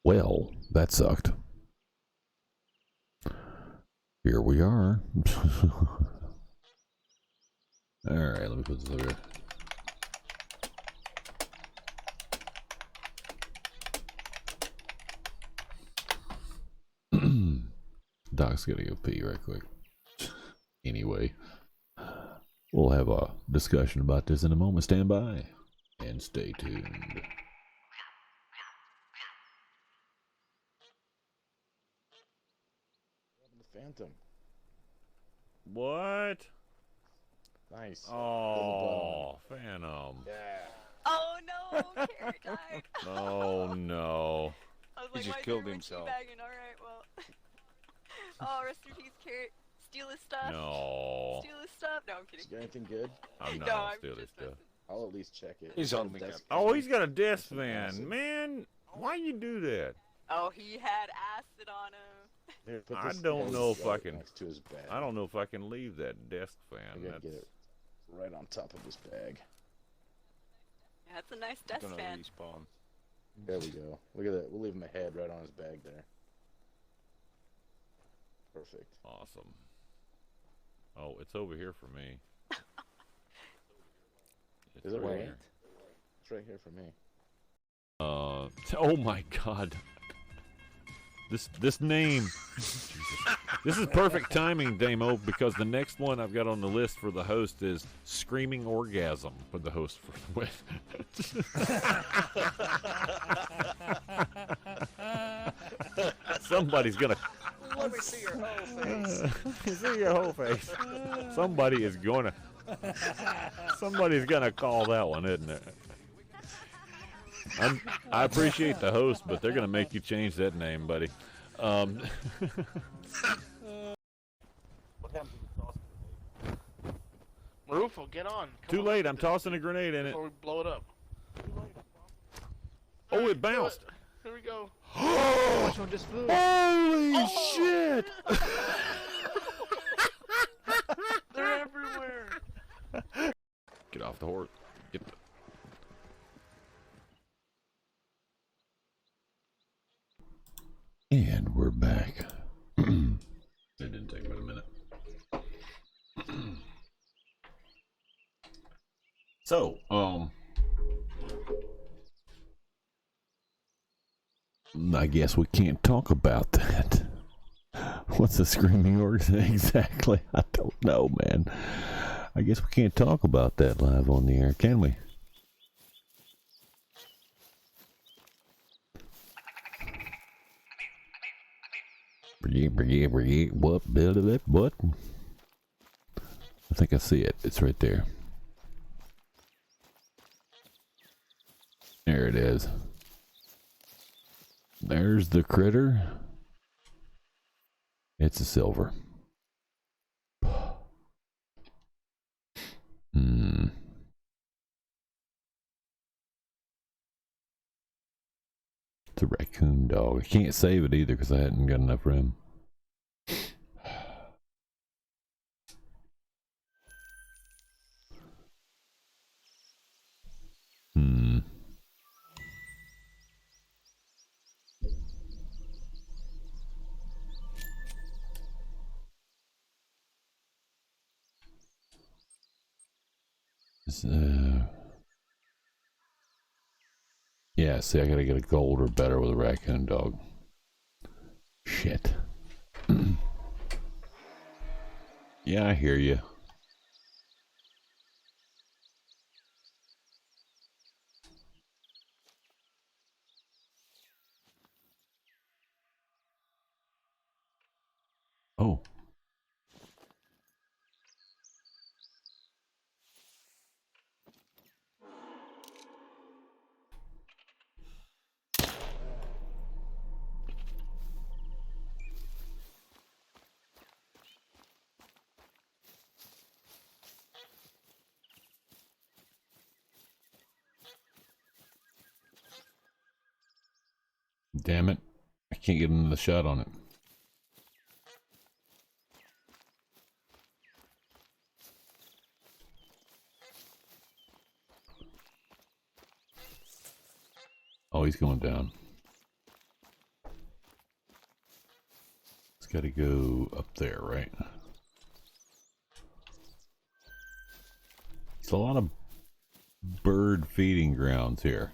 Well, that sucked. Here we are. Alright, let me put this over here. Doc's gotta go pee right quick. Anyway, we'll have a discussion about this in a moment. Stand by and stay tuned. The Phantom. What? Nice. Oh, Phantom. Yeah. Oh no, Carrot died. Oh no. I was He like, just why killed is everyone himself. teabagging? Alright, well. Oh, rest in peace, Carrot. Steal his stuff. No. Steal his stuff. No, I'm Did kidding. you get anything good? I'm not No, gonna I'm steal this just stuff. messing. I'll at least check it. He's Got a only got- desk Oh, fan. he's got a desk Some fan. acid. Man, why you do that? Oh, he had acid on him. Here, put I this don't guy's know if I right can- next to his bag. I don't know if I can leave that desk I fan. gotta get it right on top of his bag. Yeah, that's a nice desk Gonna fan. respawn. There we go. Look at that. We'll leave him a head right on his bag there. Perfect. Awesome. Oh, it's over here for me. It's Is it over right? here. It's right here for me. Oh my God. This name. Jesus. This is perfect timing, Damo, because the next one I've got on the list for the host is Screaming Orgasm for the host for the Somebody's gonna Let me see your whole face. see your whole face. Somebody's gonna call that one, isn't it? I appreciate the host, but they're gonna make you change that name, buddy. What happened to the sauce grenade? Marufo, get on. Come Too on, late. I'm tossing a grenade in it. before we blow it up. Oh, it bounced. Here we go. Which one just flew? Holy shit! They're everywhere. Get off the horse. Get the... And we're back. It didn't take but a minute. So, I guess we can't talk about that. What's a screaming organ exactly? I don't know, man. I guess we can't talk about that live on the air, can we? What? I think I see it. It's right there. There it is. There's the critter. It's a silver. It's a raccoon dog. I can't save it either because I hadn't got enough room. Yeah, see, I gotta get a gold or better with a raccoon dog. Shit. Yeah, I hear you. Oh. Damn it. I can't get another shot on it. Oh, he's going down. got to go up there, right? It's a lot of bird feeding grounds here.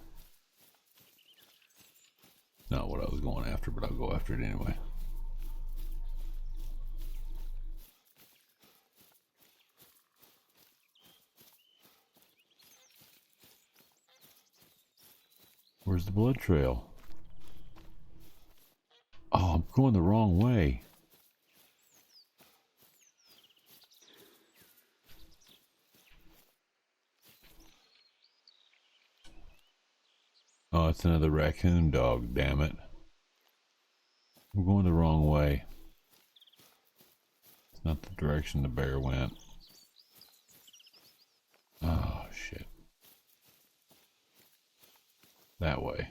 Not what I was going after, but I'll go after it anyway. Where's the blood trail? Oh, I'm going the wrong way. Oh, it's another raccoon dog, damn it. I'm going the wrong way. It's not the direction the bear went. Oh, shit. That way.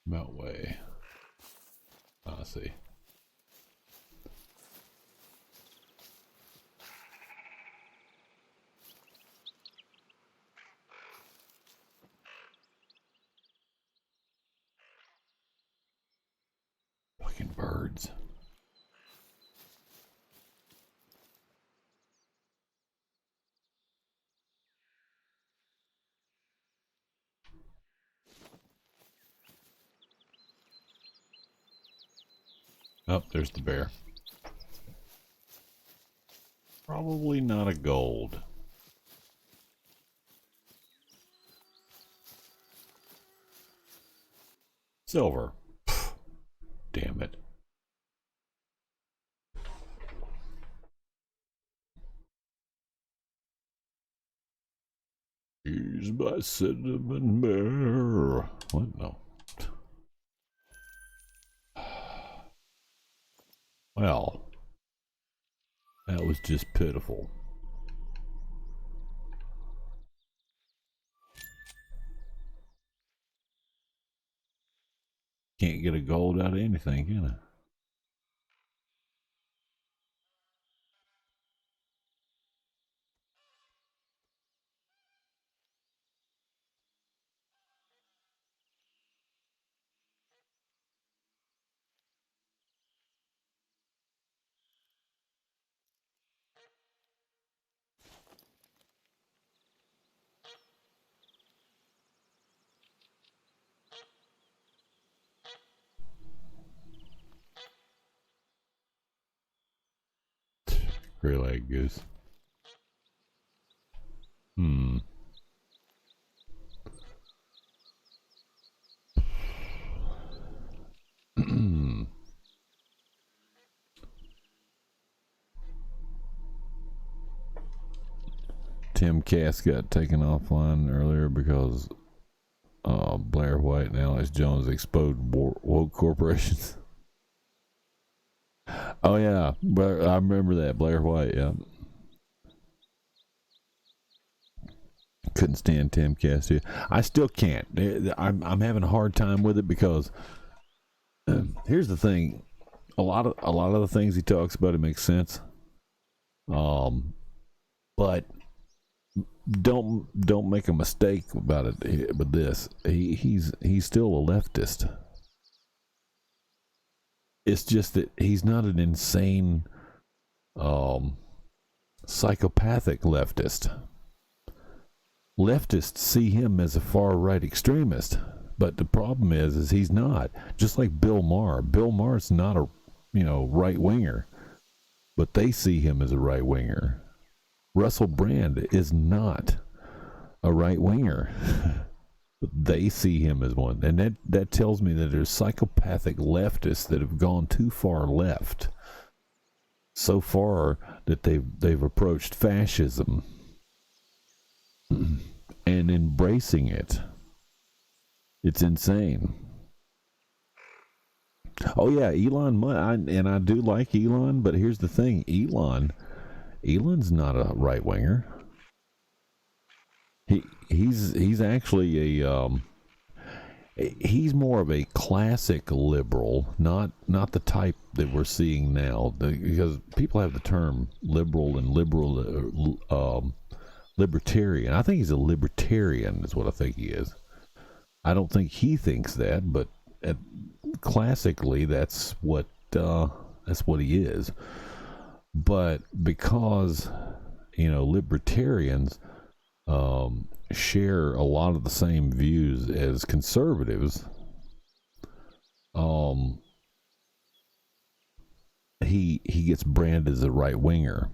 That way. I see. Fucking birds. Oh, there's the bear. Probably not a gold. Silver. Pfft. Damn it. Here's my cinnamon bear. What? No. Well, that was just pitiful. Can't get a gold out of anything, can I? Gray-legged goose. Hmm. Tim Cass got taken offline earlier because Blair White and Alex Jones exposed woke corporations. Oh yeah, but I remember that Blair White. Yeah, couldn't stand Tim Cass. I still can't. I'm having a hard time with it because here's the thing: a lot of the things he talks about, it makes sense. But don't make a mistake about it with this. He's still a leftist. It's just that he's not an insane psychopathic leftist. Leftists see him as a far right extremist, but the problem is he's not. Just like Bill Maher. Bill Maher's not a right winger, but they see him as a right winger. Russell Brand is not a right winger. But they see him as one. And that tells me that there's psychopathic leftists that have gone too far left. So far that they've approached fascism and embracing it. It's insane. Oh yeah, Elon Musk, and I do like Elon, but here's the thing. Elon Elon's not a right winger. He's actually a he's more of a classic liberal, not the type that we're seeing now. Because people have the term liberal and libertarian. I think he's a libertarian, is what I think he is. I don't think he thinks that, but classically, that's what he is. But because libertarians share a lot of the same views as conservatives, he gets branded as a right winger.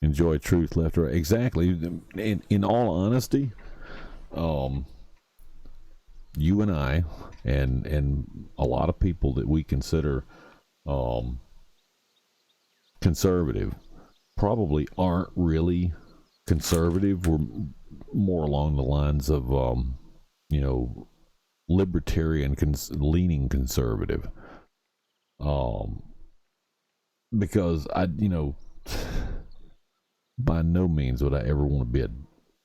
Enjoy truth, left or right. Exactly. In all honesty, you and I and a lot of people that we consider conservative probably aren't really conservative. We're more along the lines of libertarian leaning conservative, because by no means would I ever want to be a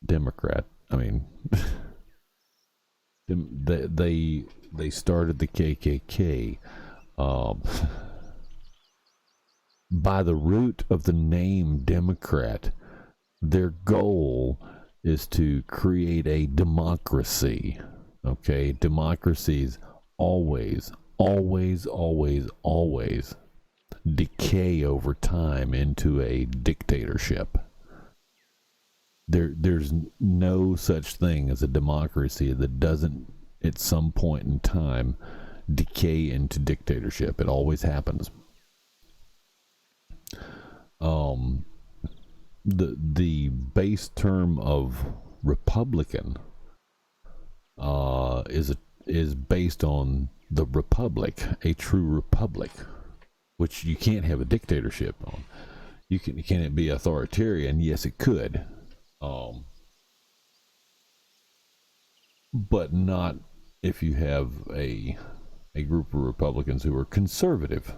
Democrat. I mean, they started the KKK. By the root of the name Democrat, their goal is to create a democracy. Okay, democracies always decay over time into a dictatorship. There's no such thing as a democracy that doesn't at some point in time decay into dictatorship. It always happens. The base term of Republican is based on the republic, a true republic, which you can't have a dictatorship on. Can it be authoritarian? Yes, it could, but not if you have a group of Republicans who are conservative.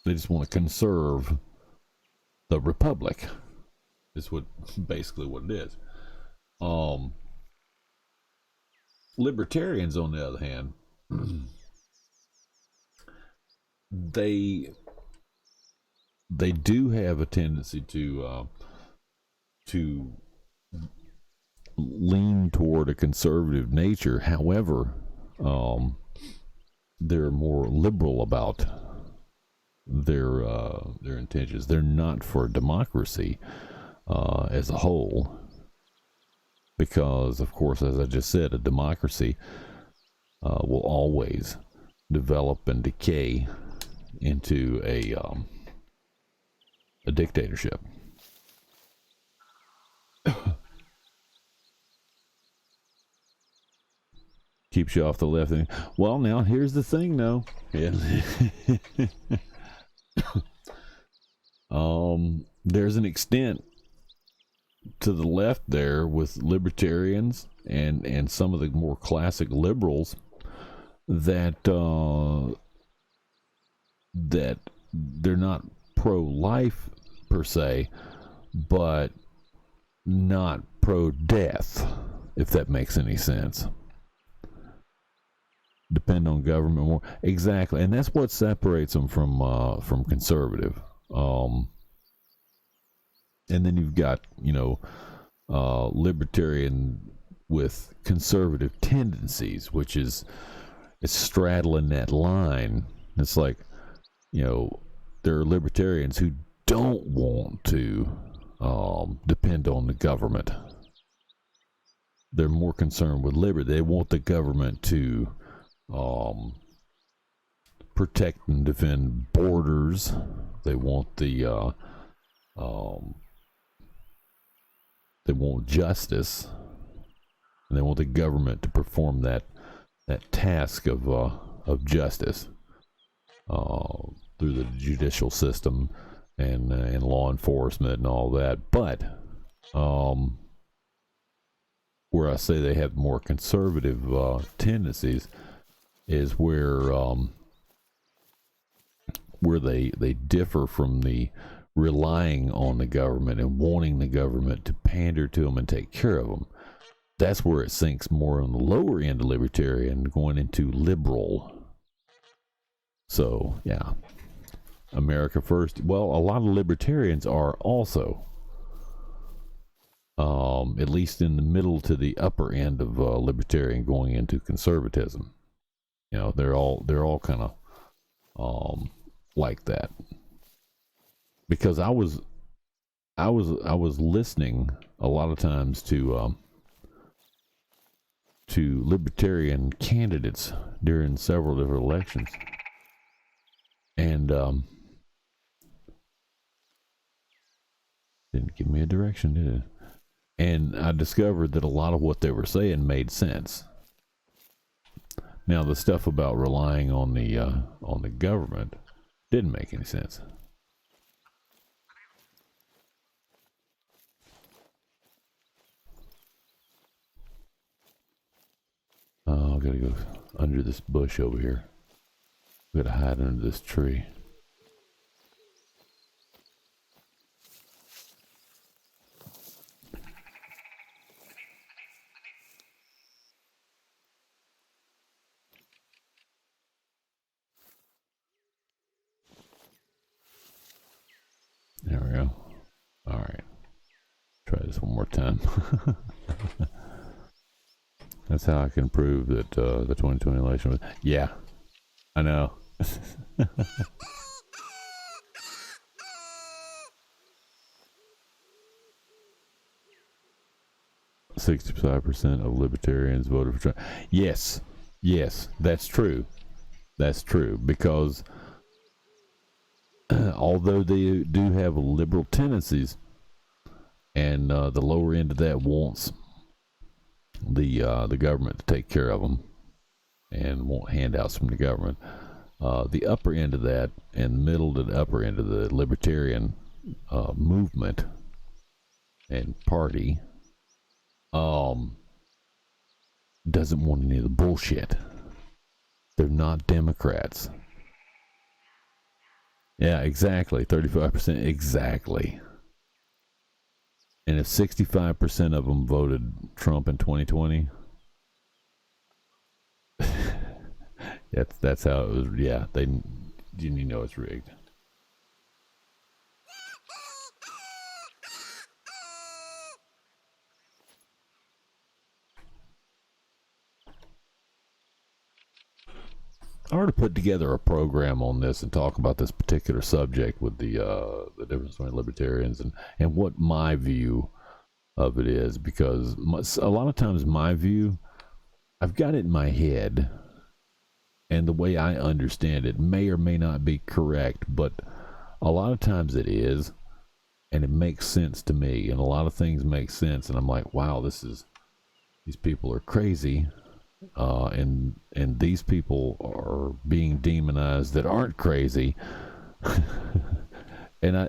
They just want to conserve the republic. Is basically what it is. Libertarians, on the other hand, they do have a tendency to lean toward a conservative nature. However, they're more liberal about their intentions. They're not for democracy as a whole, because, of course, as I just said, a democracy will always develop and decay into a dictatorship. Keeps you off the left. Well, now here's the thing, though. Yeah. There's an extent to the left there with libertarians and some of the more classic liberals that they're not pro-life per se, but not pro-death, if that makes any sense. Depend on government more. Exactly. And that's what separates them from conservative. And then you've got, libertarian with conservative tendencies, which is, it's straddling that line. It's like, there are libertarians who don't want to depend on the government. They're more concerned with liberty. They want the government to protect and defend borders. They want they want justice, and they want the government to perform that task of justice through the judicial system and law enforcement and all that. But where I say they have more conservative tendencies is where where they differ from the relying on the government and wanting the government to pander to them and take care of them. That's where it sinks more on the lower end of libertarian, going into liberal. So, yeah. America first. Well, a lot of libertarians are also, at least in the middle to the upper end of libertarian, going into conservatism. You know, they're all kind of like that. Because I was listening a lot of times to libertarian candidates during several different elections, and didn't give me a direction, did it? And I discovered that a lot of what they were saying made sense. Now, the stuff about relying on the government didn't make any sense. Oh, I gotta go under this bush over here. We gotta hide under this tree. There we go. All right. Try this one more time. That's how I can prove that the 2020 election was... Yeah, I know. 65% of libertarians voted for Trump. Yes, that's true. That's true, because although they do have liberal tendencies, and the lower end of that wants the government to take care of them and want handouts from the government, the upper end of that and middle to the upper end of the libertarian movement and party doesn't want any of the bullshit. They're not Democrats. Yeah, exactly. 35%, exactly. And if 65% of them voted Trump in 2020, that's how it was. Yeah, you know it's rigged. I already put together a program on this and talk about this particular subject with the difference between libertarians and what my view of it is, because a lot of times my view, I've got it in my head, and the way I understand it may or may not be correct, but a lot of times it is, and it makes sense to me, and a lot of things make sense, and I'm like, wow, these people are crazy. And these people are being demonized that aren't crazy. And I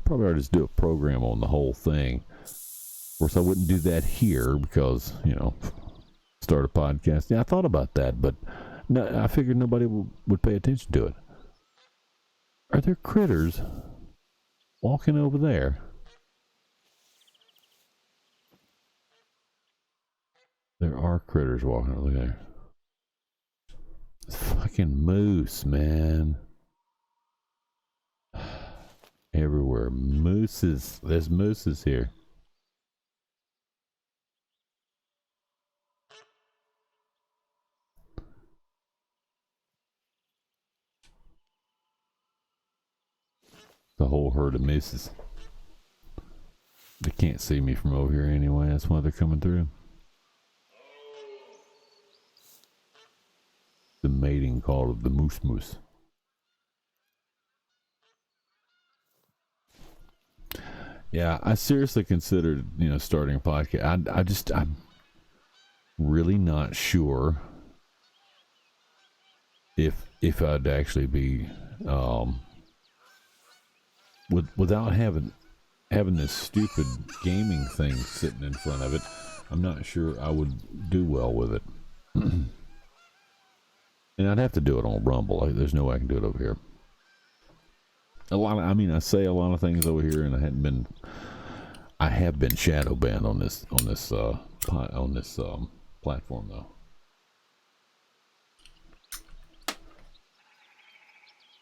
probably ought to just do a program on the whole thing. Of course, I wouldn't do that here because, start a podcast. Yeah, I thought about that, but no, I figured nobody would pay attention to it. Are there critters walking over there? There are critters walking over there. It's fucking moose, man. Everywhere. Mooses. There's mooses here. The whole herd of mooses. They can't see me from over here anyway. That's why they're coming through. The mating call of the moose. Yeah, I seriously considered, starting a podcast. I'm really not sure if I'd actually be without having this stupid gaming thing sitting in front of it. I'm not sure I would do well with it. And I'd have to do it on Rumble. There's no way I can do it over here. I say a lot of things over here, and I have been shadow banned on this platform though.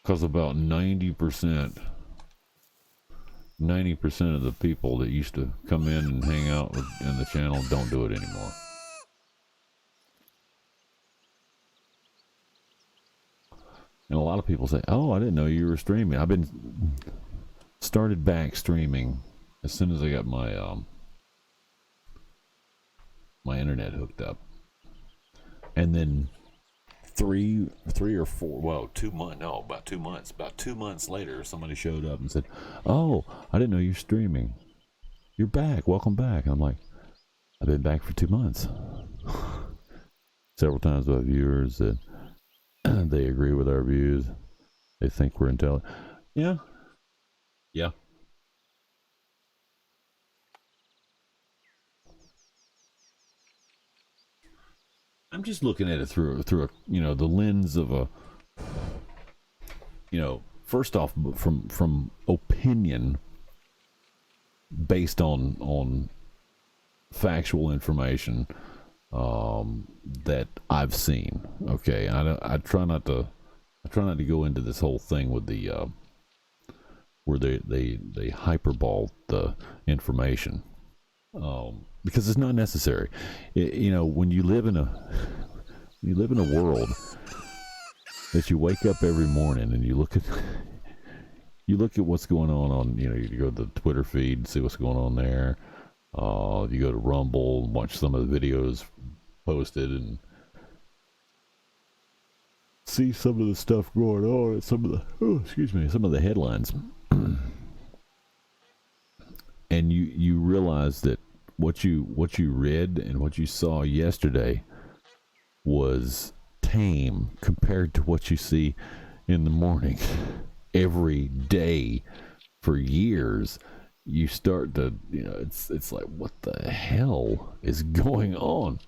Because about 90% of the people that used to come in and hang out in the channel don't do it anymore. And a lot of people say, "Oh, I didn't know you were streaming." I've been started back streaming as soon as I got my my internet hooked up, and then about 2 months. About 2 months later, somebody showed up and said, "Oh, I didn't know you're streaming. You're back. Welcome back." And I'm like, "I've been back for 2 months." Several times by viewers that they agree with our views. They think we're intelligent. Yeah. I'm just looking at it through a the lens of a first off from opinion based on factual information that I've seen. Okay, I try not to go into this whole thing with the where they hyperbole the information. Because it's not necessary. When you live in a world that you wake up every morning and you look at what's going on you go to the Twitter feed, see what's going on there. You go to Rumble and watch some of the videos posted and see some of the stuff going on, some of the headlines. And you realize that what you read and what you saw yesterday was tame compared to what you see in the morning every day for years. You start to it's like, what the hell is going on?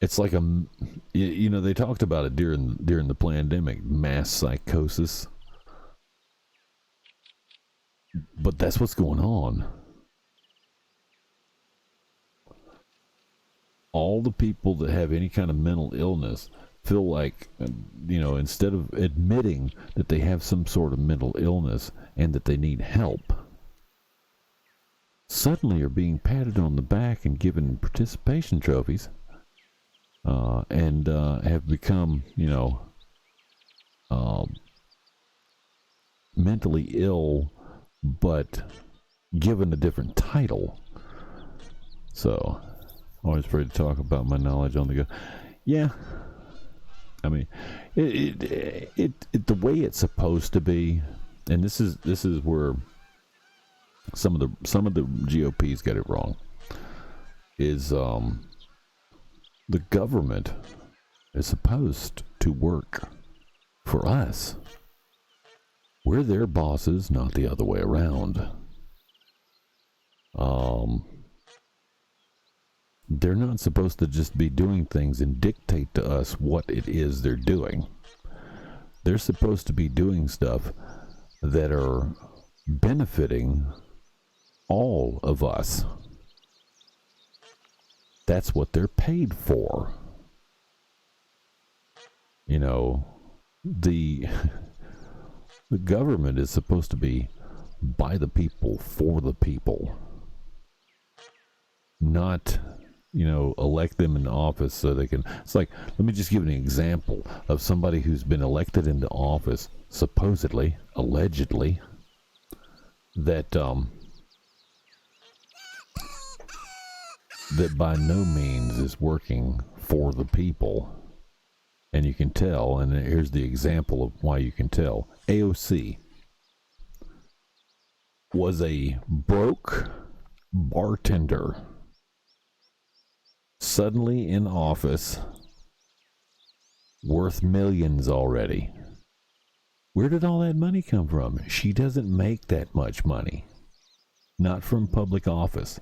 It's like they talked about it during the pandemic, mass psychosis. But that's what's going on. All the people that have any kind of mental illness feel like, instead of admitting that they have some sort of mental illness and that they need help, suddenly are being patted on the back and given participation trophies, and have become, mentally ill, but given a different title. So, always afraid to talk about my knowledge on the go. Yeah, I mean, it the way it's supposed to be, and this is where some of the GOPs get it wrong. Is the government is supposed to work for us. We're their bosses, not the other way around. They're not supposed to just be doing things and dictate to us what it is they're doing. They're supposed to be doing stuff that are benefiting all of us. That's what they're paid for. The government is supposed to be by the people, for the people. Not, elect them into office so they can... It's like, let me just give an example of somebody who's been elected into office, supposedly, allegedly, that by no means is working for the people. And you can tell, and here's the example of why you can tell. AOC was a broke bartender, suddenly in office, worth millions already. Where did all that money come from? She doesn't make that much money. Not from public office.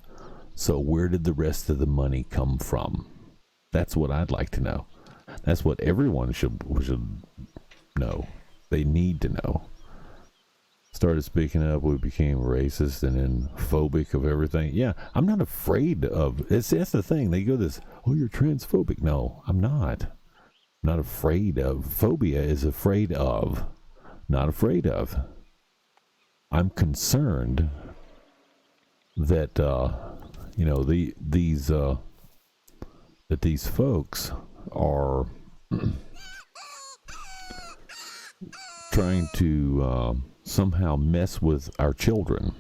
So where did the rest of the money come from? That's what I'd like to know. That's what everyone should know. They need to know. Started speaking up, we became racist and then phobic of everything. Yeah, I'm not afraid of that's the thing. They go this, oh, you're transphobic. No, I'm not. I'm not afraid of. Phobia is afraid of, not afraid of. I'm concerned that that these folks are trying to somehow mess with our children.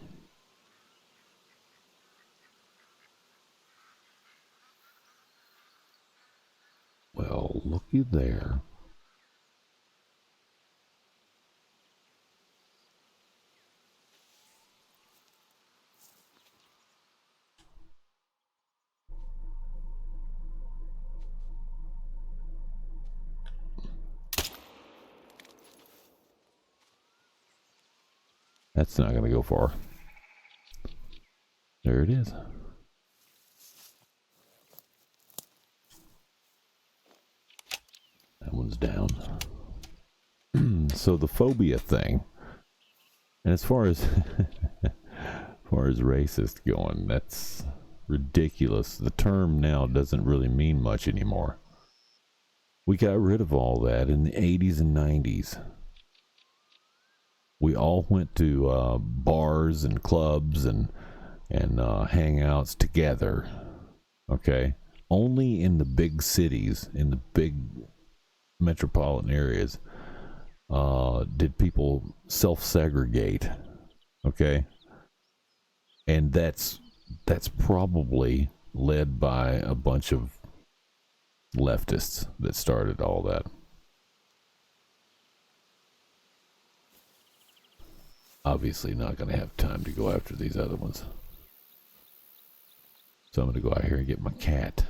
Well, looky there. That's not going to go far. There it is. That one's down. So the phobia thing, and as far as racist going, that's ridiculous. The term now doesn't really mean much anymore. We got rid of all that in the 80s and 90s. We all went to bars and clubs and hangouts together. Okay, only in the big cities, in the big metropolitan areas, did people self-segregate. Okay, and that's probably led by a bunch of leftists that started all that. Obviously not going to have time to go after these other ones. So I'm going to go out here and get my cat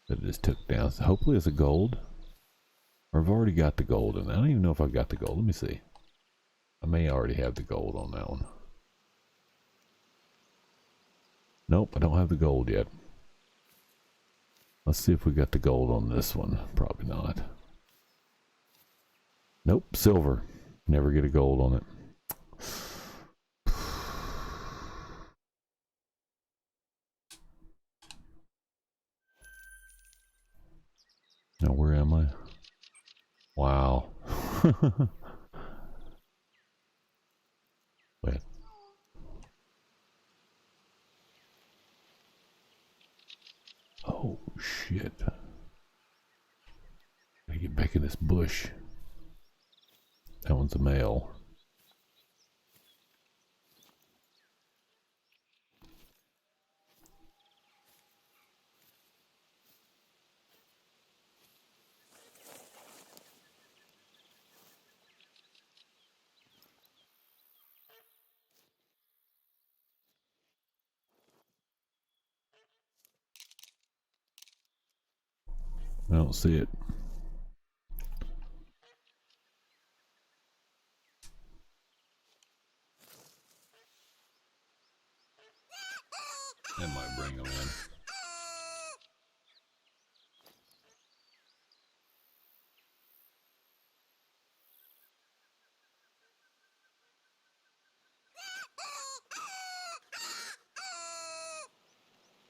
that I just took down. So hopefully it's a gold. Or I've already got the gold in. I don't even know if I've got the gold. Let me see. I may already have the gold on that one. Nope, I don't have the gold yet. Let's see if we got the gold on this one. Probably not. Nope, silver. Never get a gold on it. Now where am I? Wow. Wait. Oh shit. Gotta get back in this bush. That one's a male. I don't see it. That might bring them in.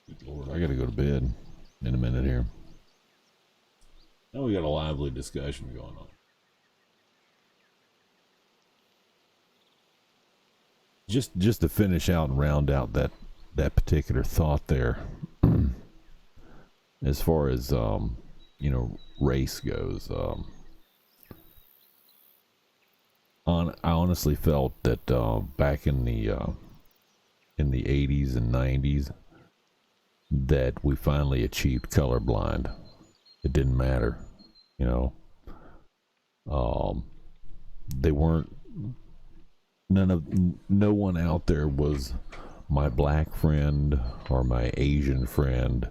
Good Lord, I gotta go to bed in a minute here. Now we got a lively discussion going on. Just to finish out and round out that particular thought there, as far as race goes, I honestly felt that back in the 80s and 90s that we finally achieved colorblind. It didn't matter, they weren't. No one out there was my black friend or my Asian friend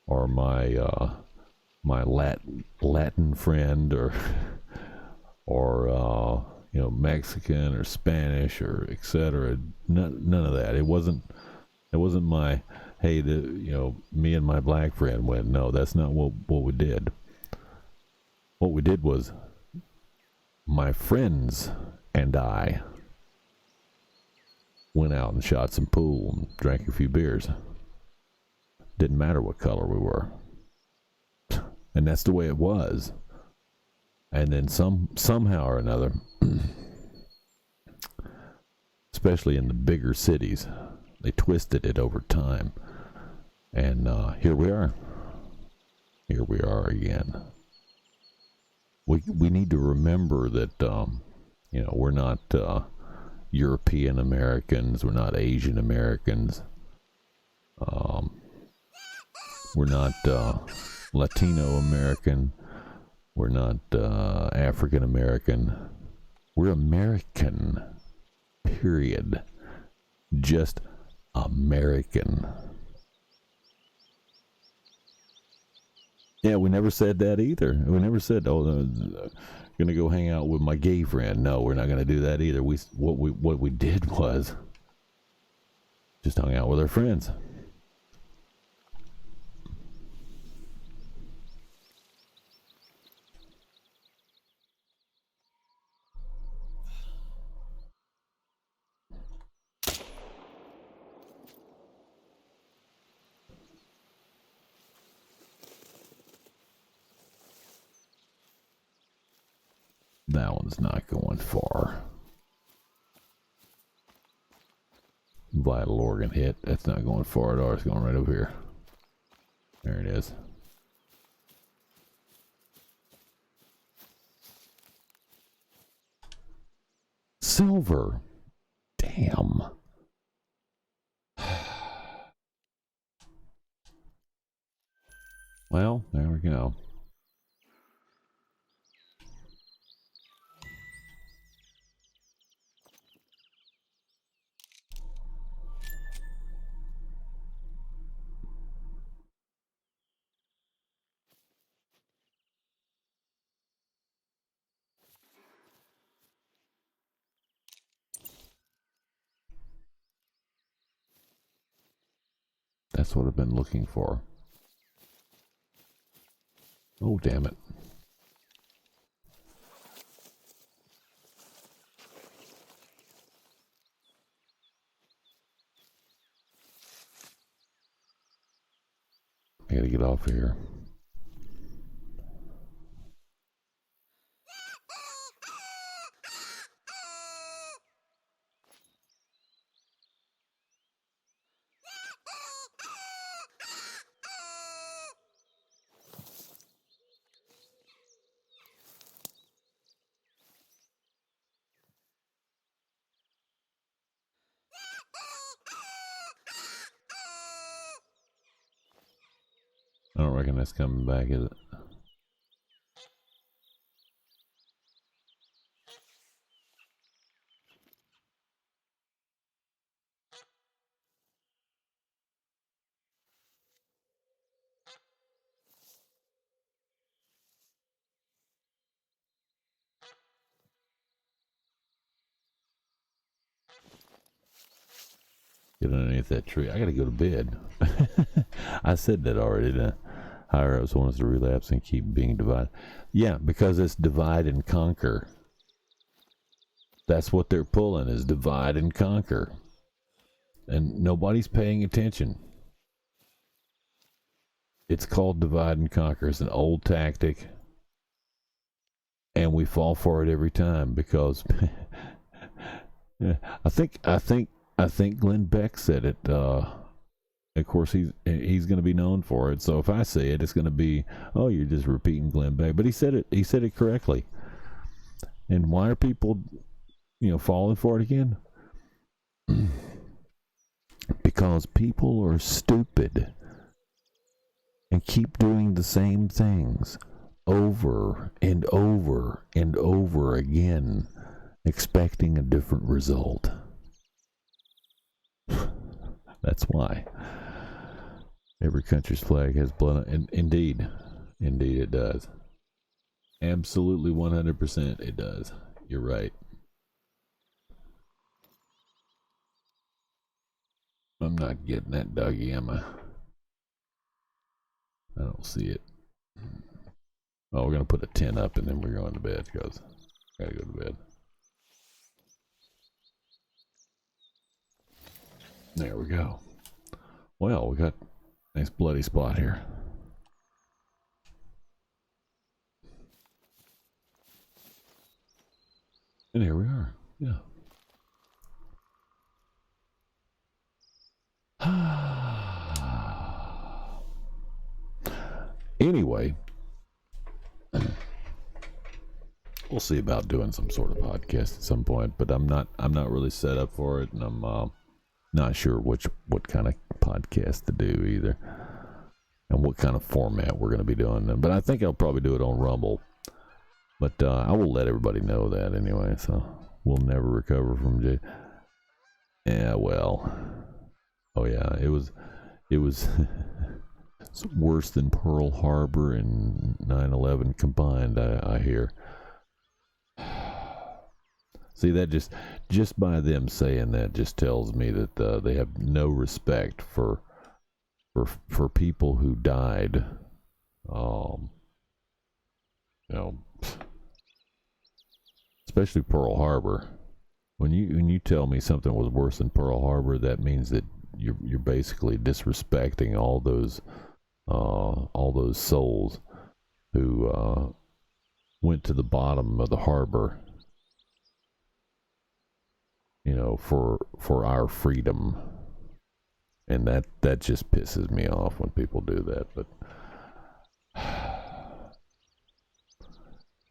or my Latin friend or Mexican or Spanish or etc. None of that. It wasn't my, hey, me and my black friend went. No, that's not what we did. what we did was my friends and I went out and shot some pool and drank a few beers. Didn't matter what color we were. And that's the way it was. And then somehow or another, especially in the bigger cities, they twisted it over time. And here we are. Here we are again. We need to remember that, we're not European Americans. We're not Asian Americans. We're not Latino American. We're not African American. We're American. Period. Just American. Yeah, we never said that either. We never said, gonna go hang out with my gay friend. No, we're not gonna do that either. What we did was just hung out with our friends. That one's not going far. Vital organ hit. That's not going far at all. It's going right over here. There it is. Silver. Damn. Well, there we go. That's what I've been looking for. Oh, damn it. I gotta get off of here. I don't reckon that's coming back, is it? Get underneath that tree. I gotta go to bed. I said that already. The higher ups want us to relapse and keep being divided. Yeah, because it's divide and conquer. That's what they're pulling, is divide and conquer. And nobody's paying attention. It's called divide and conquer. It's an old tactic. And we fall for it every time because I think Glenn Beck said it. Of course, he's going to be known for it. So if I say it, it's going to be, oh, you're just repeating Glenn Beck. But he said it. He said it correctly. And why are people, falling for it again? Because people are stupid and keep doing the same things over and over and over again, expecting a different result. That's why. Every country's flag has blood. Indeed it does. Absolutely 100% it does. You're right. I'm not getting that doggy, am I? I don't see it. Oh, we're gonna put a tent up and then we're going to bed because I gotta go to bed. There we go. Well, we got a nice bloody spot here. And here we are. Yeah. Anyway, we'll see about doing some sort of podcast at some point, but I'm not really set up for it, and I'm not sure what kind of podcast to do either, and what kind of format we're going to be doing them. But I think I'll probably do it on Rumble. But I will let everybody know that anyway, so we'll never recover from Jay. Yeah, well, oh yeah, it was it's worse than Pearl Harbor and 9/11 combined. I hear. See, that just by them saying that just tells me that they have no respect for people who died. You know. Especially Pearl Harbor. When you tell me something was worse than Pearl Harbor, that means that you're basically disrespecting all those souls who went to the bottom of the harbor, you know, for our freedom. And that just pisses me off when people do that, but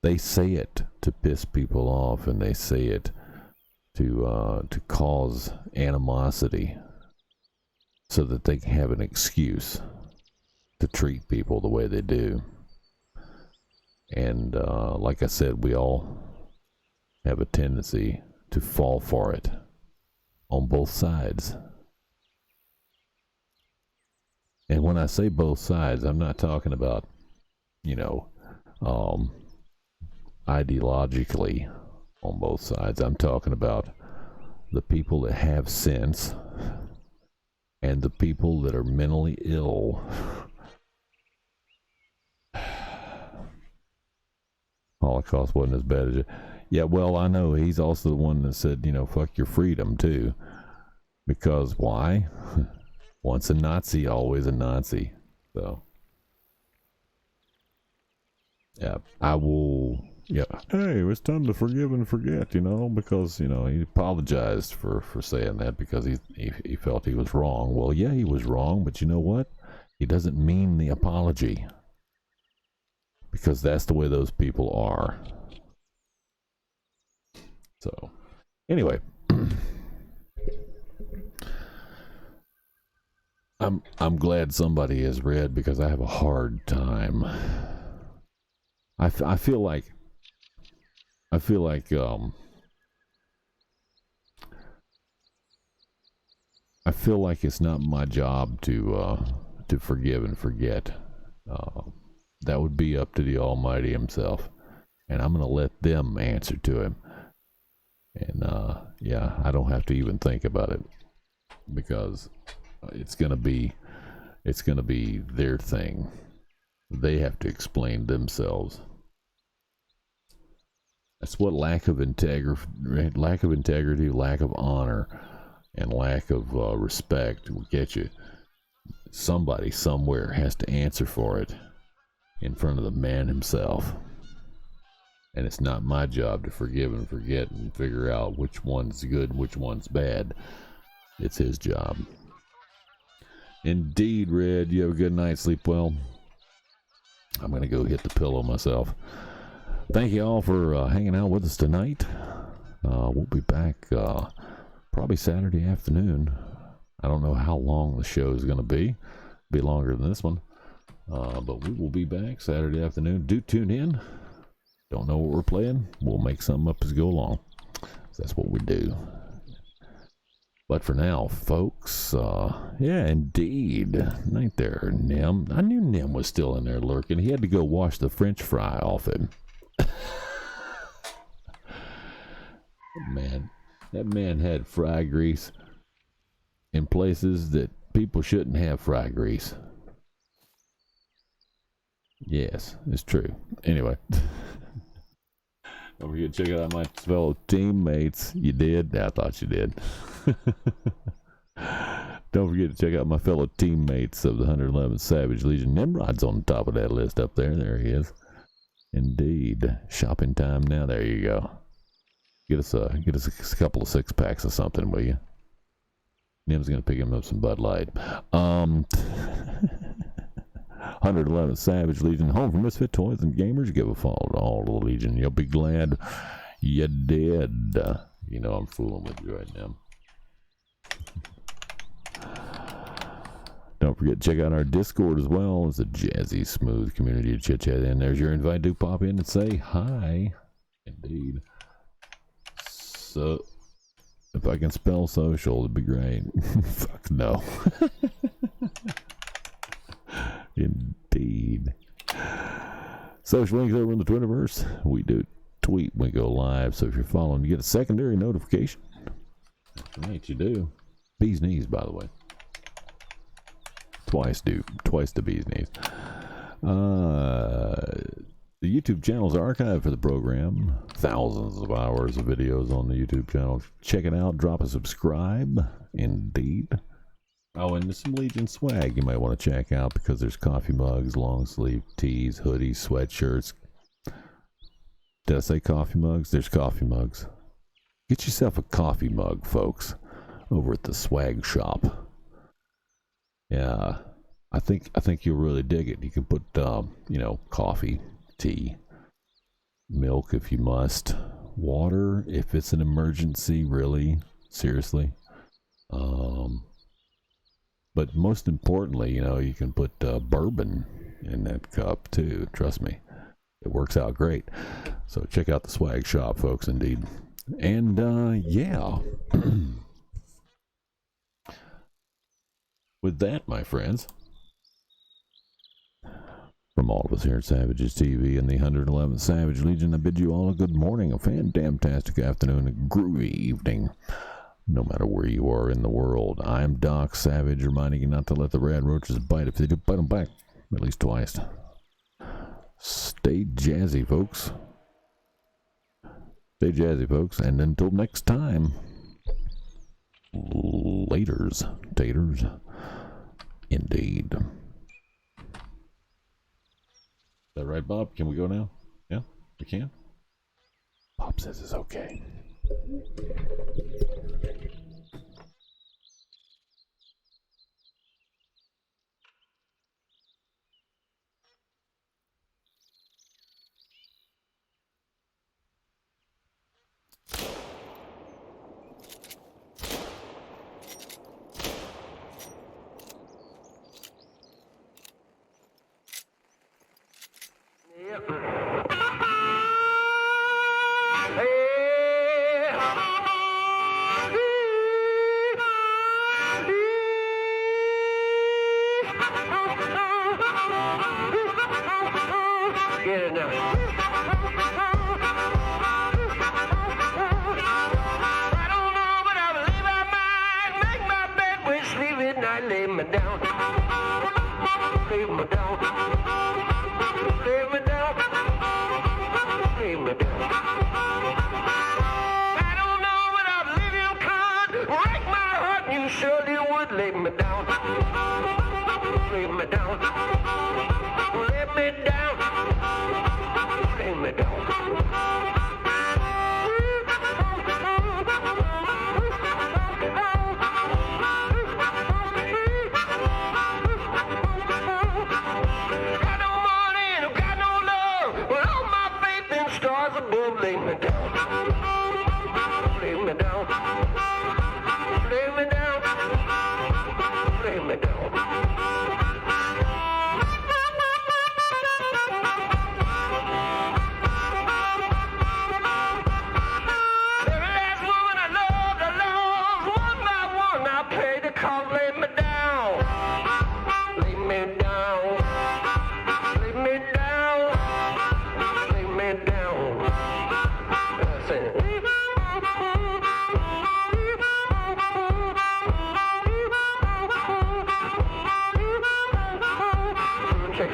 they say it to piss people off, and they say it to cause animosity, so that they can have an excuse to treat people the way they do. And like I said, we all have a tendency to fall for it on both sides. And when I say both sides, I'm not talking about, you know, ideologically on both sides. I'm talking about the people that have sense and the people that are mentally ill. Holocaust wasn't as bad as it. Yeah, well, I know he's also the one that said, you know, fuck your freedom too. Because why? Once a Nazi, always a Nazi. So yeah, I will. Yeah. Hey, it's time to forgive and forget, you know, because, you know, he apologized for saying that because he felt he was wrong. Well, yeah, he was wrong, but you know what? He doesn't mean the apology. Because that's the way those people are. So, anyway. I'm glad somebody has read, because I have a hard time. I feel like it's not my job to forgive and forget. That would be up to the Almighty Himself, and I'm going to let them answer to Him. And yeah, I don't have to even think about it, because it's going to be their thing. They have to explain themselves. That's what lack of integrity, lack of honor, and lack of respect will get you. Somebody somewhere has to answer for it in front of the man himself. And it's not my job to forgive and forget and figure out which one's good and which one's bad. It's his job. Indeed, Red. You have a good night. Sleep well. I'm going to go hit the pillow myself. Thank you all for hanging out with us tonight. We'll be back probably Saturday afternoon. I don't know how long the show is going to be. Be longer than this one. But we will be back Saturday afternoon. Do tune in. Don't know what we're playing? We'll make something up as we go along. That's what we do. But for now, folks, yeah, indeed. Night there, Nim. I knew Nim was still in there lurking. He had to go wash the French fry off him. Man, that man had fry grease in places that people shouldn't have fry grease. Yes, it's true. Anyway. Don't forget to check out my fellow teammates. You did? I thought you did. Don't forget to check out my fellow teammates of the 111th Savage Legion. Nimrod's on the top of that list up there. There he is. Indeed. Shopping time now. There you go. Get us a couple of 6-packs of something, will you? Nim's gonna pick him up some Bud Light. 111th Savage Legion, home for misfit toys and gamers. Give a follow to all the Legion. You'll be glad you did. You know I'm fooling with you right now. Don't forget to check out our Discord as well. It's a jazzy, smooth community to chit chat in. There's your invite to pop in and say hi. Indeed. So, if I can spell social, it'd be great. Fuck no. Indeed. Social links over in the Twitterverse. We do tweet when we go live, so if you're following, you get a secondary notification. That's right, you do. Bee's knees, by the way. Twice the bee's knees. The YouTube channels are archived for the program. Thousands of hours of videos on the YouTube channel. Check it out. Drop a subscribe. Indeed. Oh, and there's some Legion swag you might want to check out because there's coffee mugs, long sleeve tees, hoodies, sweatshirts. Did I say coffee mugs? There's coffee mugs. Get yourself a coffee mug, folks, over at the swag shop. Yeah, I think you'll really dig it. You can put, coffee, tea, milk if you must, water if it's an emergency, really, seriously. But most importantly, you can put bourbon in that cup too. Trust me, it works out great. So check out the swag shop, folks, indeed. And yeah. With that, my friends, from all of us here at Savages TV and the 111th Savage Legion, I bid you all a good morning, a fantastic afternoon, a groovy evening, no matter where you are in the world. I'm Doc Savage, reminding you not to let the rad roaches bite. If they do, bite them back, at least twice. Stay jazzy, folks. Stay jazzy, folks, and until next time, laters, taters. Indeed. Is that right, Bob? Can we go now? Yeah, we can? Bob says it's okay. Get it now. I don't know, but I believe I might make my bed with sleep at night, lay me down. Lay me down. Lay me down. Lay me down. I don't know, but I believe you could break my heart, and you surely would lay me down. Lay me down. Lay me down. Lay me down. Got no money and I've got no love, but all my faith in stars above. Lay me down. Lay me down. Lay me down. Lay me down. Come lay me down, lay me down, lay me down, lay me down. That's it. Okay.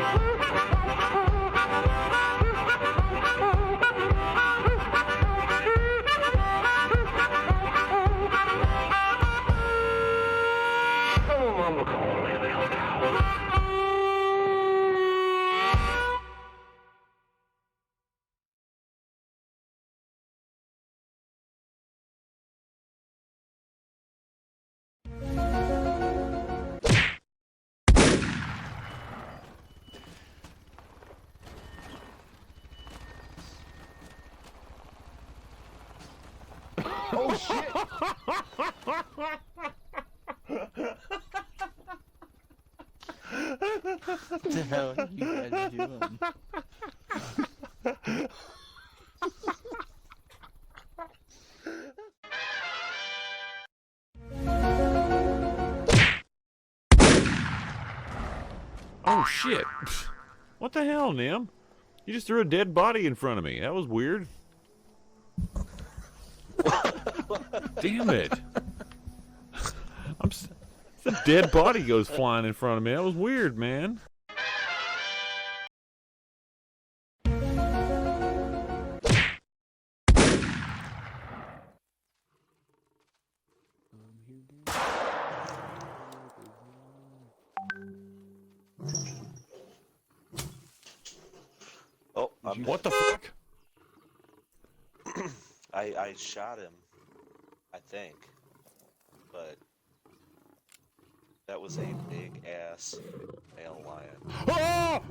What the hell are you guys doing? Oh shit! What the hell, Nim? You just threw a dead body in front of me. That was weird. Damn it! The dead body goes flying in front of me. That was weird, man. Oh, What the fuck? I shot him, I think, but that was a big ass male lion. Oh!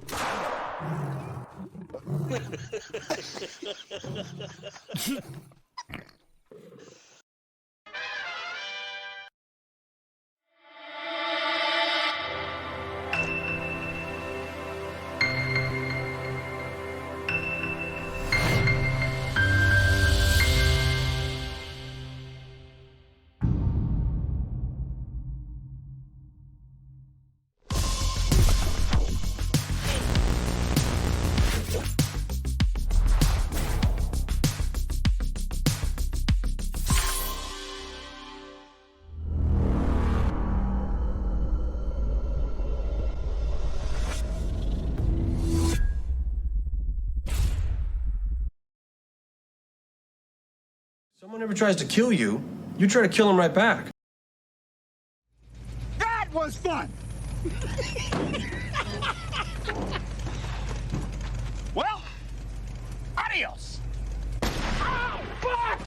Someone ever tries to kill you, you try to kill him right back. That was fun! Well, adios! Oh, fuck!